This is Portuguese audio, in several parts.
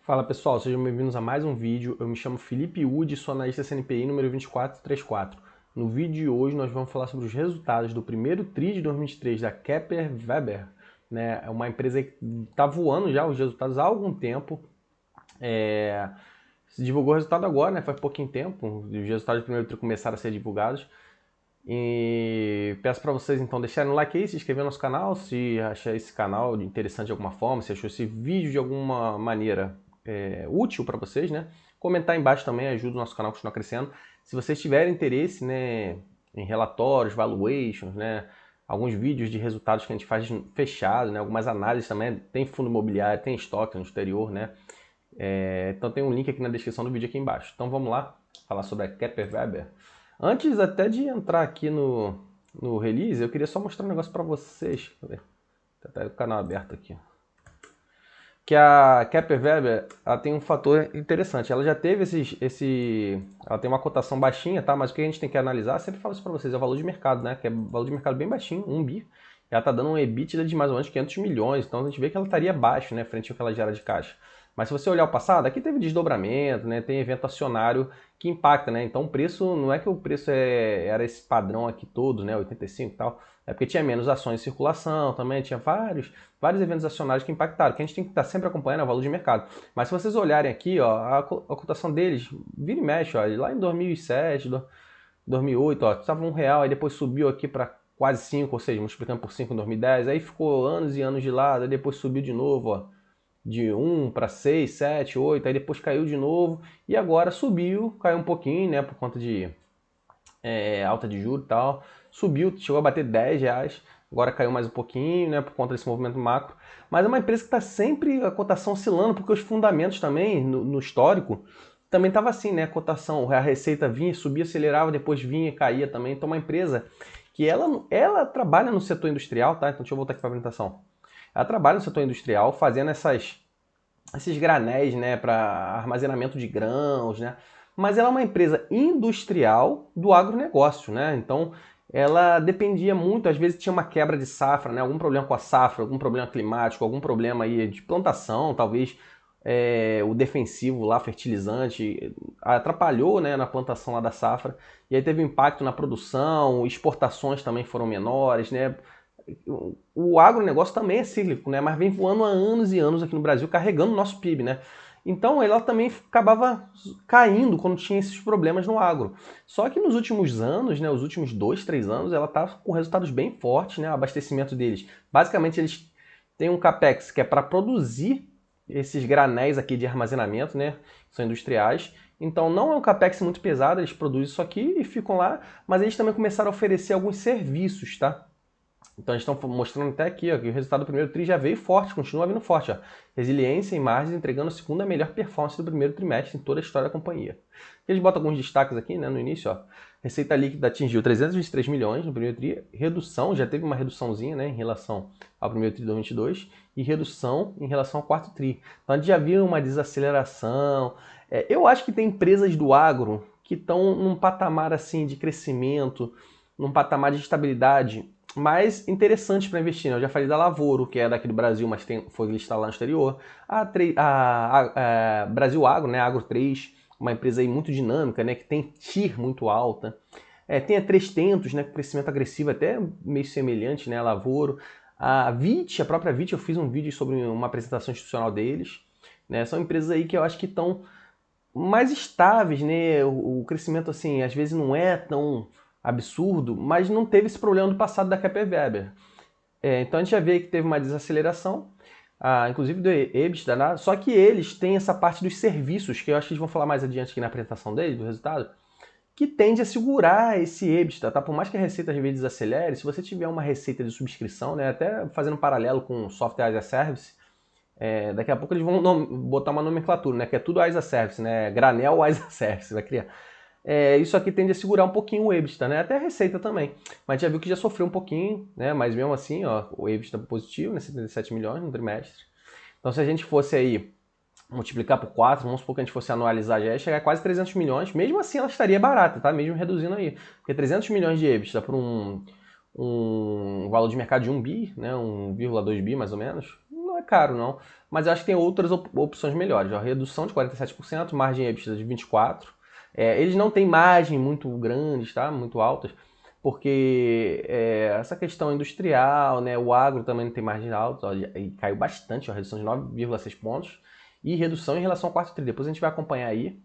Fala pessoal, sejam bem-vindos a mais um vídeo. Eu me chamo Felipe Udi, sou analista CNPI número 2434. No vídeo de hoje nós vamos falar sobre os resultados do primeiro TRI de 2023 da Kepler Weber, né? É uma empresa que está voando já os resultados há algum tempo. Se divulgou o resultado agora, né? Faz pouquinho tempo. Os resultados do primeiro TRI começaram a ser divulgados. E peço para vocês então deixarem um like aí, se inscrever no nosso canal, se achar esse canal interessante de alguma forma, se achou esse vídeo de alguma maneira útil para vocês, né? Comentar aí embaixo também ajuda o nosso canal a continuar crescendo. Se vocês tiverem interesse, né, em relatórios, valuations, né, alguns vídeos de resultados que a gente faz fechado, né, algumas análises também, tem fundo imobiliário, tem estoque no exterior, né? Então tem um link aqui na descrição do vídeo aqui embaixo. Então vamos lá falar sobre a Kepler Weber. Antes até de entrar aqui no release, eu queria só mostrar um negócio para vocês. Tá o canal aberto aqui. Que a Kepler Weber, ela tem um fator interessante. Ela já teve ela tem uma cotação baixinha, tá? Mas o que a gente tem que analisar, sempre falo isso para vocês, é o valor de mercado, né? Que é o valor de mercado bem baixinho, 1 bi. Ela tá dando um EBITDA de mais ou menos 500 milhões, então a gente vê que ela estaria baixo, né? Frente ao que ela gera de caixa. Mas se você olhar o passado, aqui teve desdobramento, né? Tem evento acionário que impacta, né? Então o preço, não é que o preço era esse padrão aqui todo, né? 85 e tal. É porque tinha menos ações em circulação também, tinha vários eventos acionários que impactaram, que a gente tem que estar sempre acompanhando o valor de mercado. Mas se vocês olharem aqui, ó, a cotação deles vira e mexe, ó, lá em 2007, 2008, ó, estava R$ 1, aí depois subiu aqui para quase 5, ou seja, multiplicando por 5 em 2010, aí ficou anos e anos de lado, aí depois subiu de novo, ó, de 1 para 6, 7, 8, aí depois caiu de novo, e agora subiu, caiu um pouquinho, né, por conta de alta de juros e tal, subiu, chegou a bater R$ 10, agora caiu mais um pouquinho, né, por conta desse movimento macro, mas é uma empresa que está sempre a cotação oscilando, porque os fundamentos também, no histórico, também estava assim, né, a cotação, a receita vinha, subia, acelerava, depois vinha e caía também, então uma empresa que ela trabalha no setor industrial, tá, então deixa eu voltar aqui para a apresentação, ela trabalha no setor industrial, fazendo esses granéis, né, para armazenamento de grãos, né? Mas ela é uma empresa industrial do agronegócio, né? Então ela dependia muito, às vezes tinha uma quebra de safra, né? Algum problema com a safra, algum problema climático, algum problema aí de plantação, talvez o defensivo lá, fertilizante, atrapalhou, né, na plantação lá da safra, e aí teve um impacto na produção, exportações também foram menores, né? O agronegócio também é cíclico, né? Mas vem voando há anos e anos aqui no Brasil, carregando o nosso PIB, né? Então ela também acabava caindo quando tinha esses problemas no agro. Só que nos últimos anos, né, os últimos 2, 3 anos, ela está com resultados bem fortes, né? O abastecimento deles. Basicamente, eles têm um capex que é para produzir esses granéis aqui de armazenamento, né? Que são industriais. Então não é um capex muito pesado, eles produzem isso aqui e ficam lá, mas eles também começaram a oferecer alguns serviços, tá? Então eles estão mostrando até aqui ó, que o resultado do primeiro TRI já veio forte, continua vindo forte. Ó. Resiliência em margens entregando a segunda melhor performance do primeiro trimestre em toda a história da companhia. Eles botam alguns destaques aqui, né, no início. Ó. Receita líquida atingiu 323 milhões no primeiro TRI, redução, já teve uma reduçãozinha, né, em relação ao primeiro TRI de 2022 e redução em relação ao quarto TRI. Então a gente já viu uma desaceleração. Eu acho que tem empresas do agro que estão num patamar assim de crescimento, num patamar de estabilidade mais interessantes para investir. Né? Eu já falei da Lavoro, que é daqui do Brasil, mas foi listada lá no exterior. A Brasil Agro, né? Agro 3, uma empresa aí muito dinâmica, né? Que tem TIR muito alta. Tem a 3tentos, né? Com crescimento agressivo até meio semelhante, né? A Lavoro. A VIT, a própria VIT, eu fiz um vídeo sobre uma apresentação institucional deles. Né? São empresas aí que eu acho que estão mais estáveis, né? O crescimento, assim, às vezes não é tão absurdo, mas não teve esse problema do passado da Kepler Weber. Então a gente já vê que teve uma desaceleração, inclusive do EBITDA, né? Só que eles têm essa parte dos serviços, que eu acho que eles vão falar mais adiante aqui na apresentação deles, do resultado, que tende a segurar esse EBITDA, tá? Por mais que a receita às vezes desacelere, se você tiver uma receita de subscrição, né? Até fazendo um paralelo com o Software as a Service, daqui a pouco eles vão botar uma nomenclatura, né? Que é tudo as a Service, né? Granel as a Service, vai criar. Isso aqui tende a segurar um pouquinho o EBITDA, né? Até a receita também. Mas a gente já viu que já sofreu um pouquinho, né? Mas mesmo assim, ó, o EBITDA positivo, né? 77 milhões no trimestre. Então se a gente fosse aí multiplicar por 4, vamos supor que a gente fosse anualizar, já ia chegar a quase 300 milhões. Mesmo assim ela estaria barata, tá? Mesmo reduzindo aí. Porque 300 milhões de EBITDA por um valor de mercado de 1 bi, né? 1,2 bi mais ou menos, caro, não. Mas eu acho que tem outras opções melhores. Ó, redução de 47%, margem EBITDA de 24%. Eles não têm margem muito grandes, tá? Muito altas, porque essa questão industrial, né? O agro também não tem margem alta, ó, e caiu bastante, ó, redução de 9,6 pontos. E redução em relação ao quarto tri. Depois a gente vai acompanhar aí.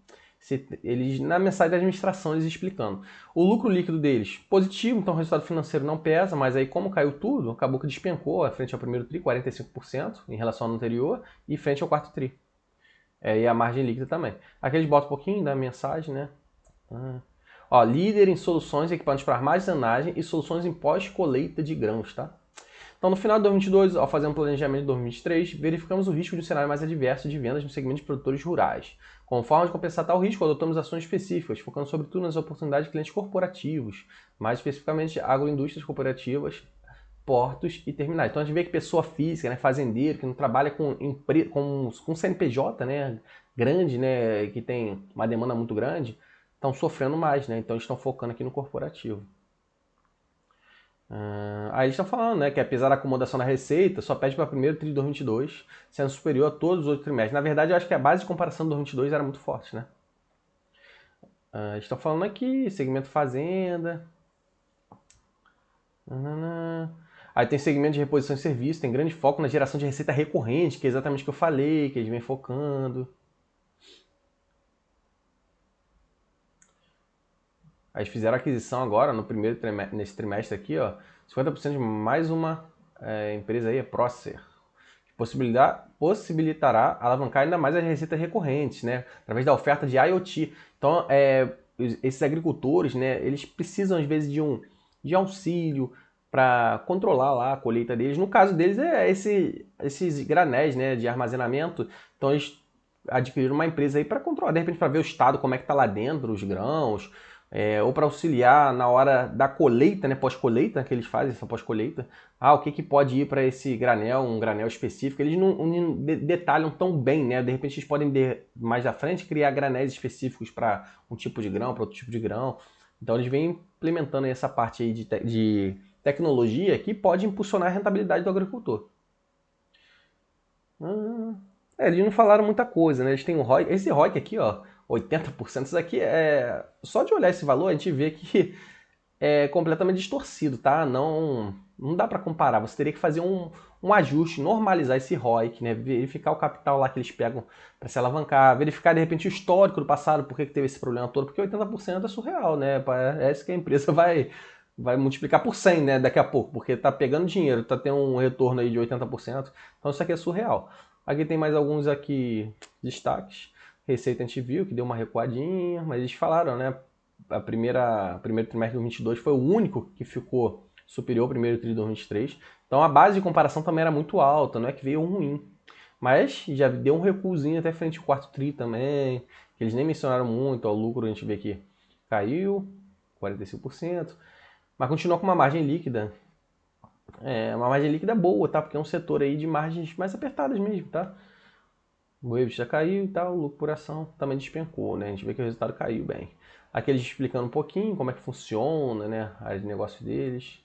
Eles, na mensagem da administração, eles explicando. O lucro líquido deles, positivo, então o resultado financeiro não pesa, mas aí como caiu tudo, acabou que despencou frente ao primeiro tri, 45% em relação ao anterior, e frente ao quarto tri. E a margem líquida também. Aqui eles botam um pouquinho da mensagem, né? Ó, líder em soluções e equipamentos para armazenagem e soluções em pós-colheita de grãos, tá? Então, no final de 2022, ao fazer um planejamento de 2023, verificamos o risco de um cenário mais adverso de vendas no segmento de produtores rurais. Como forma de compensar tal risco, adotamos ações específicas, focando sobretudo nas oportunidades de clientes corporativos, mais especificamente agroindústrias corporativas, portos e terminais. Então, a gente vê que pessoa física, né, fazendeiro, que não trabalha com CNPJ, né, grande, né, que tem uma demanda muito grande, estão sofrendo mais, né? Então, eles estão focando aqui no corporativo. Aí eles estão falando, né, que apesar da acomodação da receita, só pede para o primeiro tri de 2022, sendo superior a todos os outros trimestres. Na verdade, eu acho que a base de comparação de 2022 era muito forte, né? Eles estão falando aqui, segmento fazenda. Aí tem segmento de reposição de serviço, tem grande foco na geração de receita recorrente, que é exatamente o que eu falei, que eles vêm focando. Aí eles fizeram aquisição agora, no primeiro trimestre, nesse trimestre aqui, ó, 50% de mais uma empresa aí, a Procer, que possibilitará alavancar ainda mais as receitas recorrentes, né, através da oferta de IoT. Então, esses agricultores, né, eles precisam às vezes de auxílio para controlar lá a colheita deles. No caso deles esses granéis, né, de armazenamento. Então eles adquiriram uma empresa aí para controlar, de repente para ver o estado, como é que está lá dentro, os grãos, ou para auxiliar na hora da colheita, né, pós-colheita, que eles fazem essa pós-colheita. O que pode ir para esse granel, um granel específico. Eles não detalham tão bem, né? De repente eles podem, mais à frente, criar granéis específicos para um tipo de grão, para outro tipo de grão. Então eles vêm implementando essa parte aí de tecnologia que pode impulsionar a rentabilidade do agricultor. Eles não falaram muita coisa, né? Eles têm um ROI. Esse ROI aqui, ó, 80%, isso aqui só de olhar esse valor, a gente vê que é completamente distorcido, tá? Não dá para comparar. Você teria que fazer um ajuste, normalizar esse ROIC, né? Verificar o capital lá que eles pegam para se alavancar, verificar de repente o histórico do passado, por que teve esse problema todo, porque 80% é surreal, né? Parece que a empresa vai multiplicar por 100, né, daqui a pouco, porque tá pegando dinheiro, tá tendo um retorno aí de 80%, então isso aqui é surreal. Aqui tem mais alguns aqui destaques. Receita a gente viu que deu uma recuadinha, mas eles falaram, né, primeiro trimestre de 2022 foi o único que ficou superior ao primeiro trimestre de 2023. Então a base de comparação também era muito alta, não é que veio ruim. Mas já deu um recuozinho até frente ao quarto tri também, que eles nem mencionaram muito. Ó, o lucro a gente vê que caiu, 45%. Mas continua com uma margem líquida. Uma margem líquida boa, tá? Porque é um setor aí de margens mais apertadas mesmo, tá? O EBITDA já caiu e tal, o lucro por ação também despencou, né? A gente vê que o resultado caiu bem. Aqui eles explicando um pouquinho como é que funciona, né? A área de negócio deles.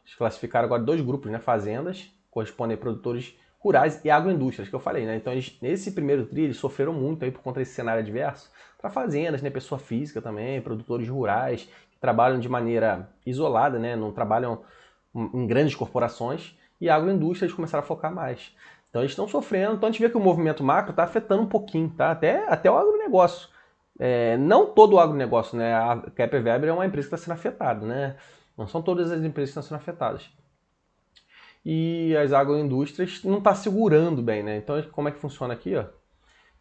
Eles classificaram agora 2 grupos, né? Fazendas, correspondem a produtores rurais e agroindústrias, que eu falei, né? Então, nesse primeiro tri, eles sofreram muito aí por conta desse cenário adverso. Para fazendas, né? Pessoa física também, produtores rurais, que trabalham de maneira isolada, né? Não trabalham em grandes corporações. E a agroindústria eles começaram a focar mais. Então, eles estão sofrendo. Então, a gente vê que o movimento macro está afetando um pouquinho, tá? Até o agronegócio. Não todo o agronegócio, né? A Kepler Weber é uma empresa que está sendo afetada, né? Não são todas as empresas que estão sendo afetadas. E as agroindústrias não está segurando bem, né? Então, como é que funciona aqui, ó?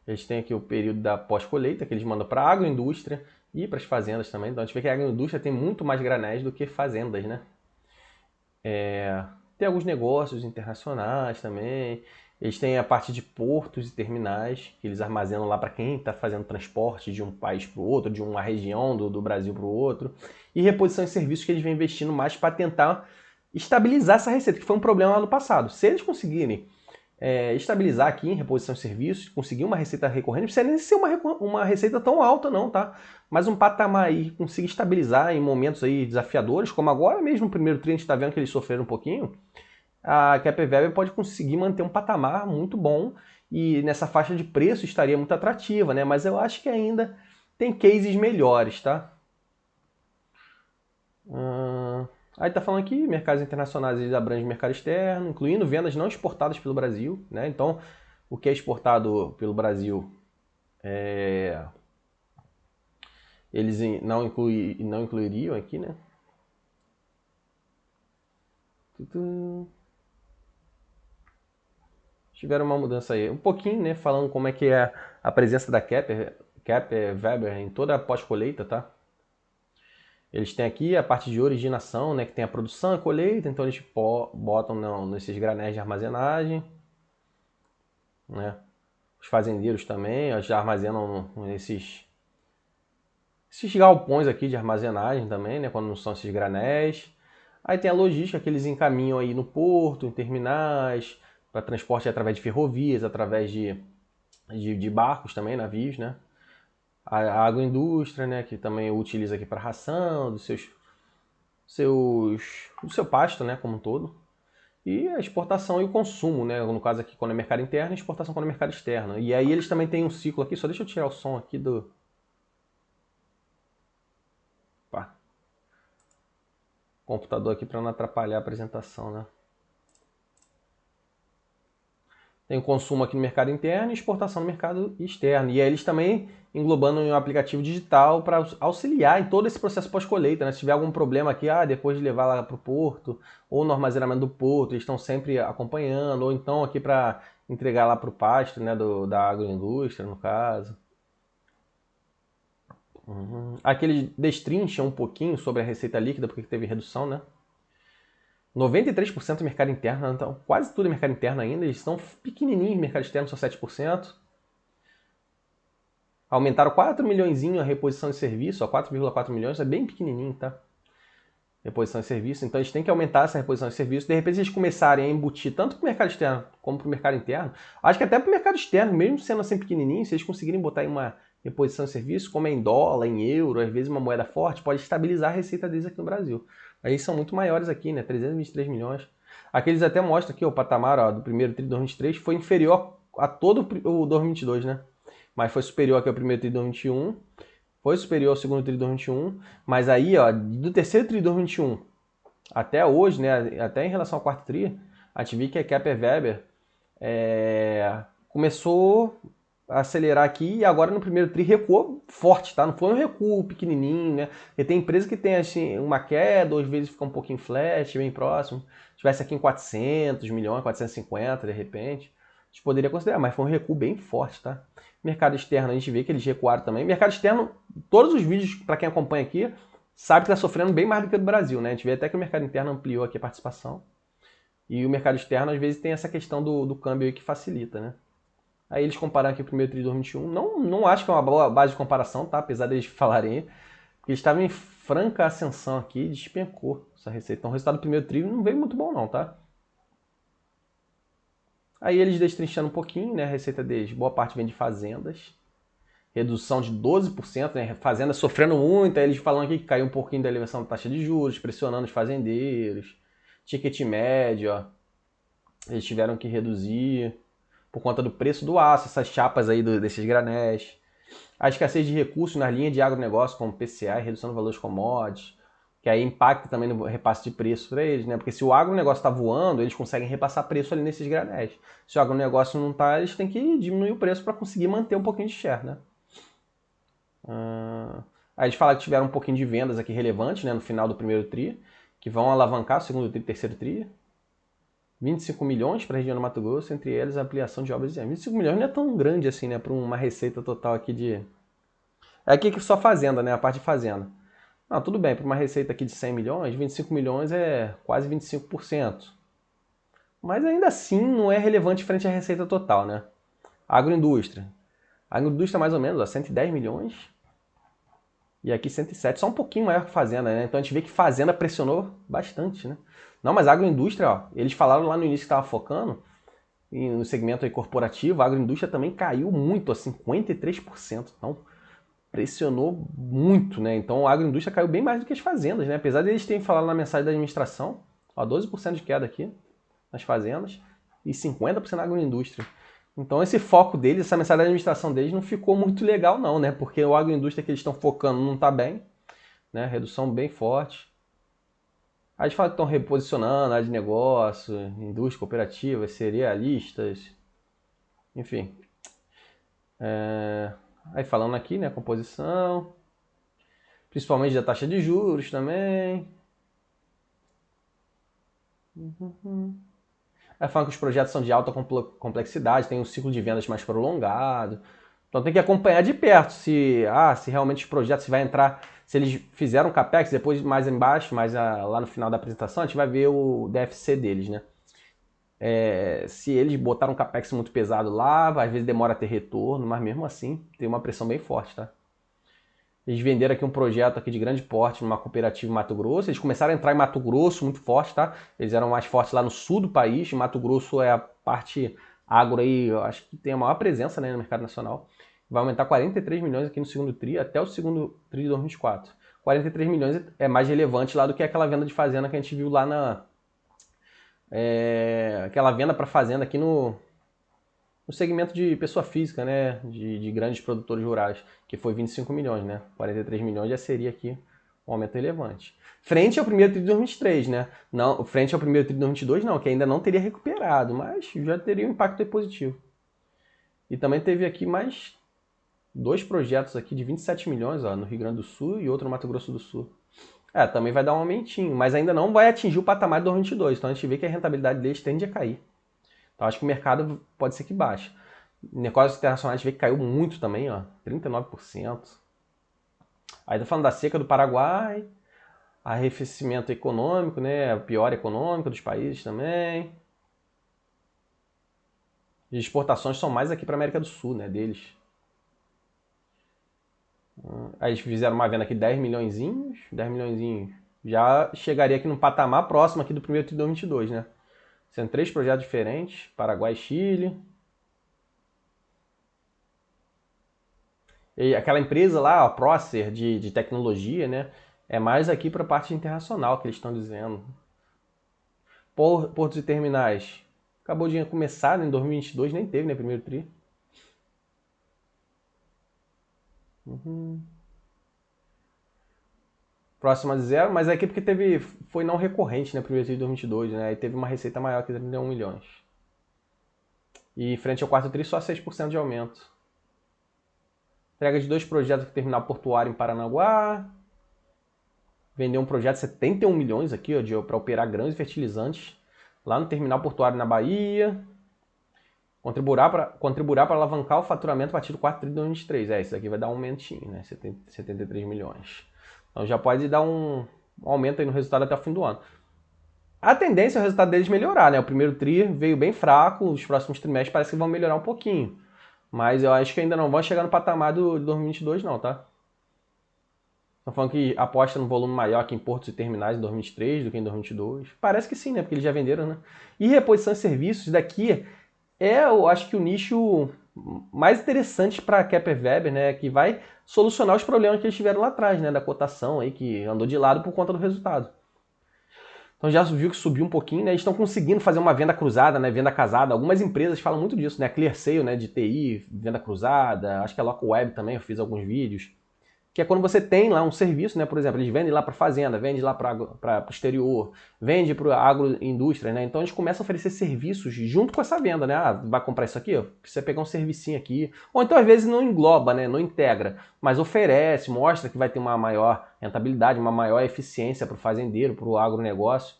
Eles têm aqui o período da pós-colheita, que eles mandam para a agroindústria e para as fazendas também. Então, a gente vê que a agroindústria tem muito mais granéis do que fazendas, né? Tem alguns negócios internacionais também. Eles têm a parte de portos e terminais, que eles armazenam lá para quem está fazendo transporte de um país para o outro, de uma região do Brasil para o outro. E reposição de serviços que eles vêm investindo mais para tentar estabilizar essa receita, que foi um problema lá no passado. Se eles conseguirem estabilizar aqui em reposição de serviços, conseguir uma receita recorrente, não precisa nem ser uma receita tão alta não, tá? Mas um patamar aí, conseguir estabilizar em momentos aí desafiadores, como agora mesmo no primeiro tri a gente está vendo que eles sofreram um pouquinho, a Kepler Weber pode conseguir manter um patamar muito bom e nessa faixa de preço estaria muito atrativa, né? Mas eu acho que ainda tem cases melhores, tá? Aí tá falando aqui, mercados internacionais eles abrangem o mercado externo, incluindo vendas não exportadas pelo Brasil, né? Então, o que é exportado pelo Brasil, eles não incluiriam aqui, né? Tiveram uma mudança aí. Um pouquinho, né? Falando como é que é a presença da Kepler Weber em toda a pós-colheita, tá? Eles têm aqui a parte de originação, né? Que tem a produção e colheita, então eles botam nesses granéis de armazenagem, né? Os fazendeiros também, eles já armazenam esses galpões aqui de armazenagem também, né? Quando não são esses granéis. Aí tem a logística que eles encaminham aí no porto, em terminais, para transporte através de ferrovias, através de barcos também, navios, né? A agroindústria, né? Que também utiliza aqui para ração, do seu pasto, né? Como um todo. E a exportação e o consumo, né? No caso aqui, quando é mercado interno, e exportação quando é mercado externo. E aí eles também têm um ciclo aqui, só deixa eu tirar o som aqui do... Pá. Computador aqui para não atrapalhar a apresentação, né? Tem o consumo aqui no mercado interno e exportação no mercado externo. E aí eles também englobando em um aplicativo digital para auxiliar em todo esse processo pós-colheita, né? Se tiver algum problema aqui, depois de levar lá para o porto, ou no armazenamento do porto, eles estão sempre acompanhando, ou então aqui para entregar lá para o pasto, né? Da agroindústria, no caso. Aqui eles destrincham um pouquinho sobre a receita líquida, porque teve redução, né? 93% do mercado interno, então quase tudo é mercado interno ainda, eles estão pequenininhos, mercado externo só 7%. Aumentaram 4 milhões a reposição de serviço, ó, 4,4 milhões, é bem pequenininho, tá? Reposição de serviço, então eles têm que aumentar essa reposição de serviço. De repente eles começarem a embutir tanto para o mercado externo como para o mercado interno. Acho que até para o mercado externo, mesmo sendo assim pequenininho, se eles conseguirem botar em uma reposição de serviço, como é em dólar, em euro, às vezes uma moeda forte, pode estabilizar a receita deles aqui no Brasil. Aí são muito maiores aqui, né? 323 milhões. Aqui eles até mostram aqui o patamar ó, do primeiro tri de 2023 foi inferior a todo o 2022, né? Mas foi superior aqui ao primeiro tri de 2021, foi superior ao segundo tri de 2021, mas aí, ó, do terceiro tri de 2021 até hoje, né, até em relação ao quarto tri, a gente viu que a Kepler Weber começou a acelerar aqui e agora no primeiro tri recuou forte, tá? Não foi um recuo pequenininho, né? Porque tem empresa que tem assim, uma queda, ou às vezes fica um pouquinho flat, bem próximo. Se tivesse aqui em 400 milhões, 450 de repente, a gente poderia considerar, mas foi um recuo bem forte, tá? Mercado externo, a gente vê que eles recuaram também. Mercado externo, todos os vídeos, para quem acompanha aqui, sabe que está sofrendo bem mais do que o do Brasil, né? A gente vê até que o mercado interno ampliou aqui a participação. E o mercado externo, às vezes, tem essa questão do câmbio aí que facilita, né? Aí eles comparam aqui o primeiro tri de 2021. Não acho que é uma boa base de comparação, tá? Apesar deles falarem, porque eles estavam em franca ascensão aqui, despencou essa receita. Então o resultado do primeiro tri não veio muito bom não, tá? Aí eles destrinchando um pouquinho, né? A receita deles, boa parte vem de fazendas. Redução de 12%, né? Fazenda sofrendo muito, aí eles falando aqui que caiu um pouquinho da elevação da taxa de juros, pressionando os fazendeiros. Ticket médio, ó, eles tiveram que reduzir por conta do preço do aço, essas chapas aí desses granéis. A escassez de recursos nas linhas de agronegócio, como PCA, redução do valor dos commodities, que aí impacta também no repasse de preço para eles, né? Porque se o agronegócio está voando, eles conseguem repassar preço ali nesses granéis. Se o agronegócio não está, eles têm que diminuir o preço para conseguir manter um pouquinho de share, né? Aí eles falaram que tiveram um pouquinho de vendas aqui relevantes, né, no final do primeiro tri, que vão alavancar o segundo tri e terceiro tri. 25 milhões para a região do Mato Grosso, entre eles a ampliação de obras de 25 milhões não é tão grande assim, né, para uma receita total aqui de... É aqui que só fazenda, né, a parte de fazenda. Não, tudo bem, para uma receita aqui de 100 milhões, 25 milhões é quase 25%. Mas ainda assim não é relevante frente à receita total, né. Agroindústria. A agroindústria mais ou menos, ó, 110 milhões. E aqui 107, só um pouquinho maior que fazenda, né? Então a gente vê que fazenda pressionou bastante, né? Não, mas a agroindústria, ó, eles falaram lá no início que estava focando no segmento aí corporativo, a agroindústria também caiu muito, a 53%. Então pressionou muito, né? Então a agroindústria caiu bem mais do que as fazendas, né? Apesar de eles terem falado na mensagem da administração, ó, 12% de queda aqui. nas fazendas e 50% na agroindústria. Então esse foco deles, essa mensagem da administração deles não ficou muito legal não, né? Porque o agroindústria que eles estão focando não está bem, né? Redução bem forte. Aí eles falam que estão reposicionando área de negócio, indústria, cooperativas, cerealistas, enfim. Aí falando aqui, né, composição, principalmente da taxa de juros também. Aí falam que os projetos são de alta complexidade, tem um ciclo de vendas mais prolongado. Então tem que acompanhar de perto se realmente os projetos se vai entrar, se eles fizeram capex, depois mais embaixo, lá no final da apresentação, a gente vai ver o DFC deles, né? Se eles botaram um capex muito pesado lá, às vezes demora a ter retorno, mas mesmo assim tem uma pressão bem forte, tá? Eles venderam aqui um projeto aqui de grande porte numa cooperativa em Mato Grosso. Eles começaram a entrar em Mato Grosso muito forte, tá? Eles eram mais fortes lá no sul do país. Mato Grosso é a parte agro aí, eu acho que tem a maior presença, né, no mercado nacional. Vai aumentar 43 milhões aqui no segundo TRI até o segundo TRI de 2024. 43 milhões é mais relevante lá do que aquela venda de fazenda que a gente viu lá aquela venda para fazenda aqui no segmento de pessoa física, né, de grandes produtores rurais, que foi 25 milhões, né, 43 milhões já seria aqui um aumento relevante. Frente ao primeiro TRI de 2023, né, não, frente ao primeiro TRI de 2022 não, que ainda não teria recuperado, mas já teria um impacto positivo. E também teve aqui mais 2 projetos aqui de 27 milhões, ó, no Rio Grande do Sul e outro no Mato Grosso do Sul. Também vai dar um aumentinho, mas ainda não vai atingir o patamar de 2022, então a gente vê que a rentabilidade deles tende a cair. Então acho que o mercado pode ser que baixe. Negócios internacionais a gente vê que caiu muito também, ó, 39%. Aí tá falando da seca do Paraguai, arrefecimento econômico, né, a pior econômica dos países também. As exportações são mais aqui para América do Sul, né, deles. Aí eles fizeram uma venda aqui de 10 milhõezinhos, já chegaria aqui no patamar próximo aqui do primeiro TRI de 2022, né? Sendo 3 projetos diferentes, Paraguai e Chile. E aquela empresa lá, a Procer, de tecnologia, né? É mais aqui para a parte internacional que eles estão dizendo. Portos e terminais. Acabou de começar, né, em 2022, nem teve, né? Primeiro TRI. Próxima de zero, mas aqui porque foi não recorrente, né? Primeiro TRI de 2022, né? Aí teve uma receita maior que 31 milhões. E frente ao quarto TRI, só 6% de aumento. Entrega de 2 projetos aqui, terminal portuário em Paranaguá. Vendeu um projeto de 71 milhões aqui, ó, para operar grãos e fertilizantes lá no terminal portuário na Bahia. Contribuirá para alavancar o faturamento a partir do quarto TRI de 2023. Isso aqui vai dar um aumentinho, né? 73 milhões. Então já pode dar um aumento aí no resultado até o fim do ano. A tendência é o resultado deles melhorar, né? O primeiro TRI veio bem fraco, os próximos trimestres parece que vão melhorar um pouquinho. Mas eu acho que ainda não vão chegar no patamar de 2022 não, tá? Estão falando que aposta no volume maior aqui em portos e terminais em 2023 do que em 2022. Parece que sim, né? Porque eles já venderam, né? E reposição de serviços daqui eu acho que o nicho mais interessante para a Kepler Weber, né? Que vai solucionar os problemas que eles tiveram lá atrás, né? Da cotação aí, que andou de lado por conta do resultado. Então já viu que subiu um pouquinho, né? Eles estão conseguindo fazer uma venda cruzada, né? Venda casada. Algumas empresas falam muito disso, né? ClearSale, né? De TI, venda cruzada. Acho que a LocalWeb também, eu fiz alguns vídeos. Que é quando você tem lá um serviço, né? Por exemplo, eles vendem lá para fazenda, vende lá para o exterior, vende para a agroindústria, né? Então eles começam a oferecer serviços junto com essa venda, né? Vai comprar isso aqui, ó, precisa pegar um servicinho aqui. Ou então às vezes não engloba, né? Não integra, mas oferece, mostra que vai ter uma maior rentabilidade, uma maior eficiência para o fazendeiro, para o agronegócio.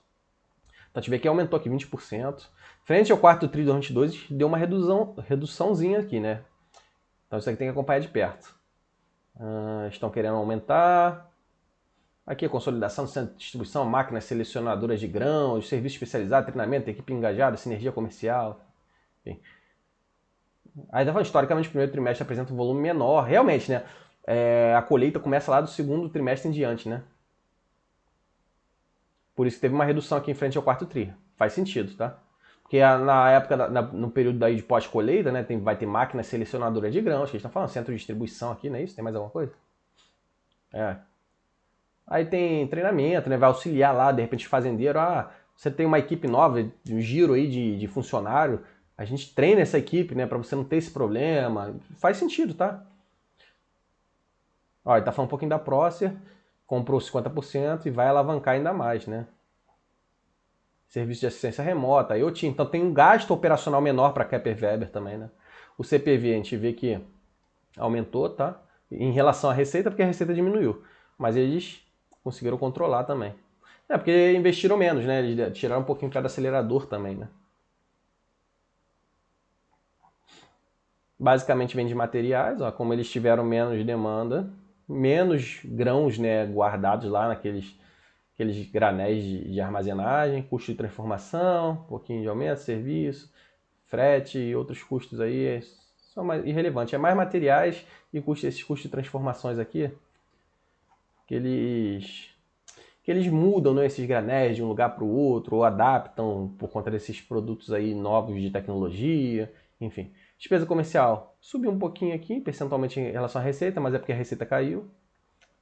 Então a gente vê que aumentou aqui 20%. Frente ao quarto TRI de 2022, deu uma reduçãozinha aqui, né? Então isso aqui tem que acompanhar de perto. Estão querendo aumentar. Aqui a consolidação do centro de distribuição, máquinas selecionadoras de grãos, serviço especializado, treinamento, equipe engajada, sinergia comercial. Enfim. Aí, historicamente, o primeiro trimestre apresenta um volume menor. Realmente, né? A colheita começa lá do segundo trimestre em diante, né? Por isso que teve uma redução aqui em frente ao quarto TRI. Faz sentido, tá? Porque na época, no período daí de pós-colheita, né, vai ter máquina selecionadora de grãos, que a gente está falando, centro de distribuição aqui, não é isso? Tem mais alguma coisa? Aí tem treinamento, né, vai auxiliar lá, de repente, fazendeiro, Você tem uma equipe nova, um giro aí de funcionário, a gente treina essa equipe, né, para você não ter esse problema. Faz sentido, tá? Ó, ele tá falando um pouquinho da Prócer, comprou 50% e vai alavancar ainda mais, né? Serviço de assistência remota, IoT. Então tem um gasto operacional menor para a Kepler Weber também, né? O CPV a gente vê que aumentou, tá? Em relação à receita, porque a receita diminuiu. Mas eles conseguiram controlar também. É, porque investiram menos, né? Eles tiraram um pouquinho cada acelerador também, né? Basicamente vende materiais, ó, como eles tiveram menos demanda, menos grãos, né, guardados lá aqueles granéis de armazenagem, custo de transformação, um pouquinho de aumento, serviço, frete e outros custos aí são mais irrelevantes. É mais materiais e esses custos de transformações aqui que eles mudam, né, esses granéis de um lugar para o outro ou adaptam por conta desses produtos aí novos de tecnologia, enfim. Despesa comercial subiu um pouquinho aqui, percentualmente em relação à receita, mas é porque a receita caiu.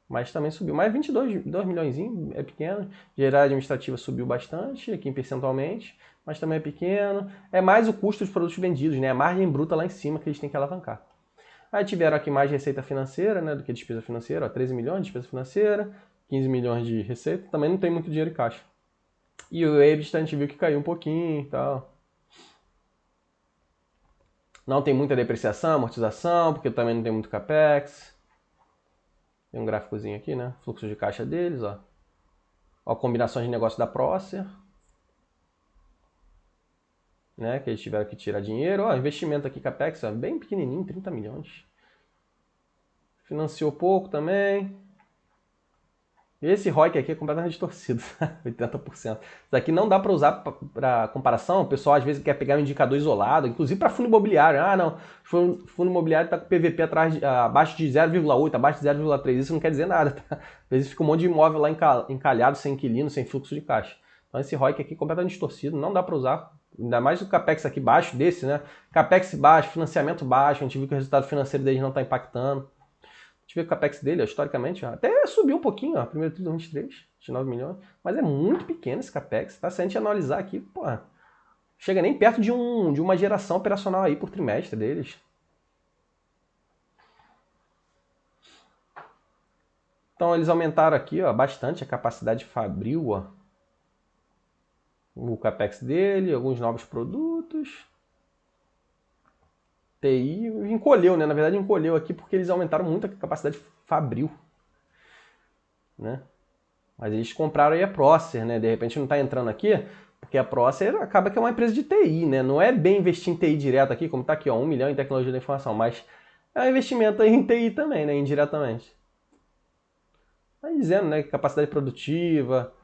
Mas também subiu. Mas 2 milhões é pequeno. Geral administrativa subiu bastante, aqui percentualmente, mas também é pequeno. É mais o custo dos produtos vendidos, né? A margem bruta lá em cima que eles têm que alavancar. Aí tiveram aqui mais receita financeira, né, do que despesa financeira. Ó, 13 milhões de despesa financeira, 15 milhões de receita. Também não tem muito dinheiro em caixa. E o EBITDA a gente viu que caiu um pouquinho e tal. Não tem muita depreciação, amortização, porque também não tem muito capex. Tem um gráficozinho aqui, né? Fluxo de caixa deles, ó. Ó, combinações de negócio da Prócer, né? Que eles tiveram que tirar dinheiro. Ó, investimento aqui, capex, ó, bem pequenininho, 30 milhões. Financiou pouco também. Esse ROIC aqui é completamente distorcido, 80%. Isso aqui não dá para usar para comparação. O pessoal às vezes quer pegar um indicador isolado, inclusive para fundo imobiliário. Ah, não, o fundo imobiliário está com PVP abaixo de 0,8, abaixo de 0,3. Isso não quer dizer nada, tá? Às vezes fica um monte de imóvel lá encalhado, sem inquilino, sem fluxo de caixa. Então esse ROIC aqui é completamente distorcido, não dá para usar. Ainda mais o capex aqui baixo desse, né? Capex baixo, financiamento baixo, a gente viu que o resultado financeiro deles não está impactando. A gente vê que o capex dele, ó, historicamente, ó, até subiu um pouquinho, ó, primeiro trimestre de 2023, 29 milhões, mas é muito pequeno esse capex, tá? Se a gente analisar aqui, pô, chega nem perto de uma geração operacional aí por trimestre deles. Então eles aumentaram aqui, ó, bastante a capacidade fabril, ó, o capex dele, alguns novos produtos. TI encolheu, né? Na verdade encolheu aqui porque eles aumentaram muito a capacidade fabril, né? Mas eles compraram aí a Prócer, né? De repente não está entrando aqui, porque a Prócer acaba que é uma empresa de TI, né? Não é bem investir em TI direto aqui, como está aqui, ó, 1 milhão em tecnologia da informação, mas é um investimento aí em TI também, né? Indiretamente. Tá dizendo, né? Capacidade produtiva,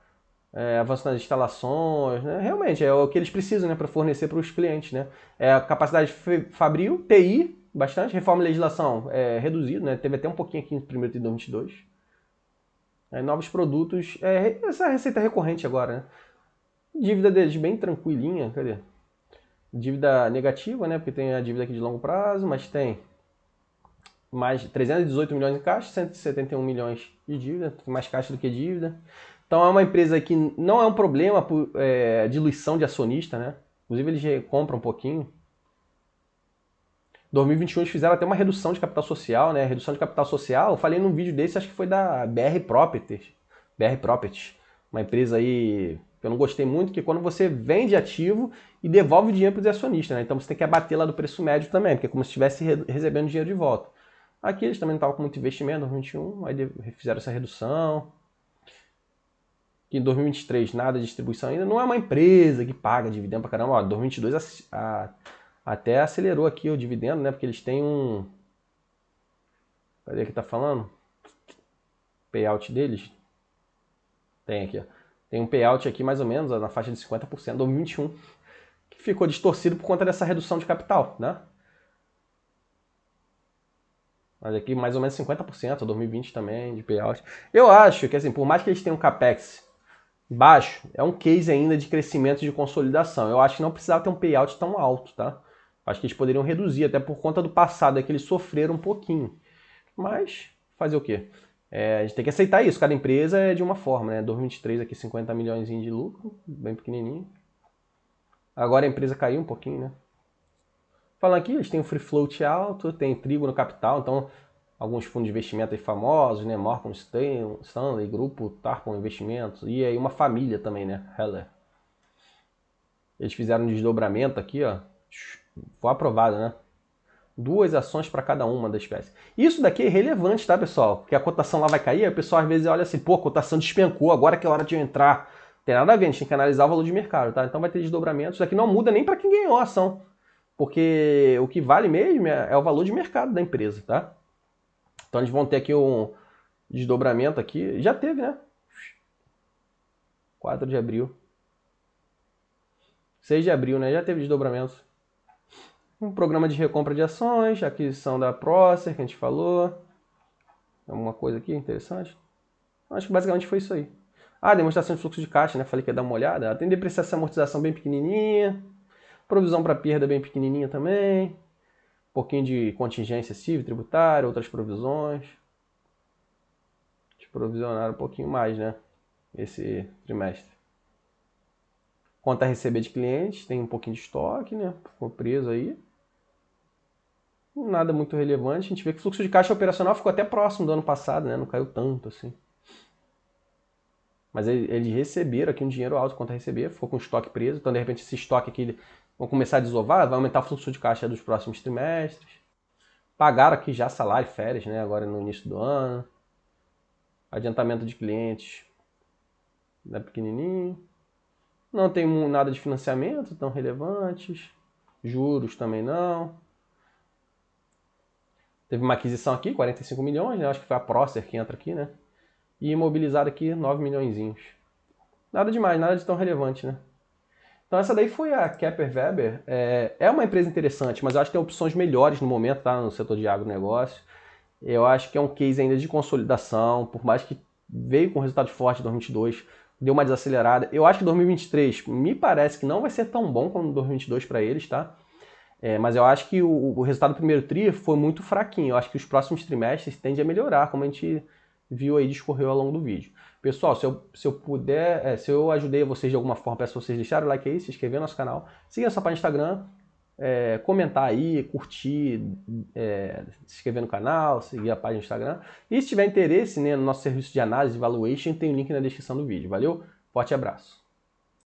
avanço nas instalações, né? Realmente é o que eles precisam, né? Para fornecer para os clientes, né? É a capacidade fabril, TI, bastante, reforma e legislação reduzido, né? Teve até um pouquinho aqui no primeiro de 2022. Novos produtos, essa receita recorrente agora, né? Dívida deles bem tranquilinha, cadê? Dívida negativa, né? Porque tem a dívida aqui de longo prazo, mas tem mais 318 milhões em caixa, 171 milhões de dívida, mais caixa do que dívida. Então é uma empresa que não é um problema por diluição de acionista, né? Inclusive eles compram um pouquinho. 2021 eles fizeram até uma redução de capital social, né? Redução de capital social, eu falei num vídeo desse, acho que foi da BR Properties, uma empresa aí que eu não gostei muito, que quando você vende ativo e devolve o dinheiro para os acionistas, né? Então você tem que abater lá do preço médio também, porque é como se estivesse recebendo dinheiro de volta. Aqui eles também não estavam com muito investimento em 2021, aí fizeram essa redução. Que em 2023 nada de distribuição ainda, não é uma empresa que paga dividendo para caramba. Ó, 2022 até acelerou aqui o dividendo, né? Porque eles têm um... Cadê que tá falando? Payout deles. Tem aqui, ó. Tem um payout aqui mais ou menos, ó, na faixa de 50% 2021, que ficou distorcido por conta dessa redução de capital, né? Mas aqui mais ou menos 50%, 2020 também, de payout. Eu acho que, assim, por mais que eles tenham um capex baixo, é um case ainda de crescimento e de consolidação. Eu acho que não precisava ter um payout tão alto, tá? Acho que eles poderiam reduzir, até por conta do passado, é que eles sofreram um pouquinho. Mas, fazer o quê? A gente tem que aceitar isso, cada empresa é de uma forma, né? 2023 aqui 50 milhões de lucro, bem pequenininho. Agora a empresa caiu um pouquinho, né? Falando aqui, eles têm um free float alto, tem trigo no capital, então alguns fundos de investimento aí famosos, né? Morgan Stanley, Grupo Tarpon Investimentos, e aí uma família também, né? Heller. Eles fizeram um desdobramento aqui, ó. Foi aprovado, né? 2 ações para cada uma da espécie. Isso daqui é relevante, tá, pessoal? Porque a cotação lá vai cair, aí o pessoal às vezes olha assim, pô, a cotação despencou, agora que é hora de eu entrar. Não tem nada a ver, a gente tem que analisar o valor de mercado, tá? Então vai ter desdobramentos. Isso daqui não muda nem para quem ganhou a ação. Porque o que vale mesmo é o valor de mercado da empresa, tá? Então eles vão ter aqui um desdobramento aqui. Já teve, né? 4 de abril. 6 de abril, né? Já teve desdobramento. Um programa de recompra de ações, aquisição da Procer, que a gente falou. Alguma coisa aqui interessante? Acho que basicamente foi isso aí. Ah, demonstração de fluxo de caixa, né? Falei que ia dar uma olhada. Ela tem depreciação e amortização bem pequenininha. Provisão para perda bem pequenininha também. Um pouquinho de contingência civil, tributária, outras provisões. Eles provisionaram um pouquinho mais, né? Esse trimestre. Conta a receber de clientes, tem um pouquinho de estoque, né? Ficou preso aí. Nada muito relevante. A gente vê que o fluxo de caixa operacional ficou até próximo do ano passado, né? Não caiu tanto assim. Mas eles receberam aqui um dinheiro alto quanto a receber, ficou com o estoque preso. Então, de repente, esse estoque aqui vão começar a desovar, vai aumentar o fluxo de caixa dos próximos trimestres. Pagaram aqui já salário, férias, né? Agora no início do ano. Adiantamento de clientes, né? Pequenininho. Não tem nada de financiamento tão relevantes. Juros também não. Teve uma aquisição aqui, 45 milhões, né? Acho que foi a Procer que entra aqui, né? E imobilizado aqui 9 milhões. Nada demais, nada de tão relevante, né? Então essa daí foi a Kepler Weber. É uma empresa interessante, mas eu acho que tem opções melhores no momento, tá? No setor de agronegócio. Eu acho que é um case ainda de consolidação, por mais que veio com resultado forte em 2022, deu uma desacelerada. Eu acho que 2023 me parece que não vai ser tão bom como 2022 para eles, tá? Mas eu acho que o resultado do primeiro tri foi muito fraquinho. Eu acho que os próximos trimestres tendem a melhorar, como a gente viu aí, discorreu ao longo do vídeo. Pessoal, se eu puder, se eu ajudei vocês de alguma forma, peço vocês deixarem o like aí, se inscrever no nosso canal, siga nossa página no Instagram, comentar aí, curtir, se inscrever no canal, seguir a página no Instagram. E se tiver interesse, né, no nosso serviço de análise e valuation, tem o link na descrição do vídeo. Valeu? Forte abraço.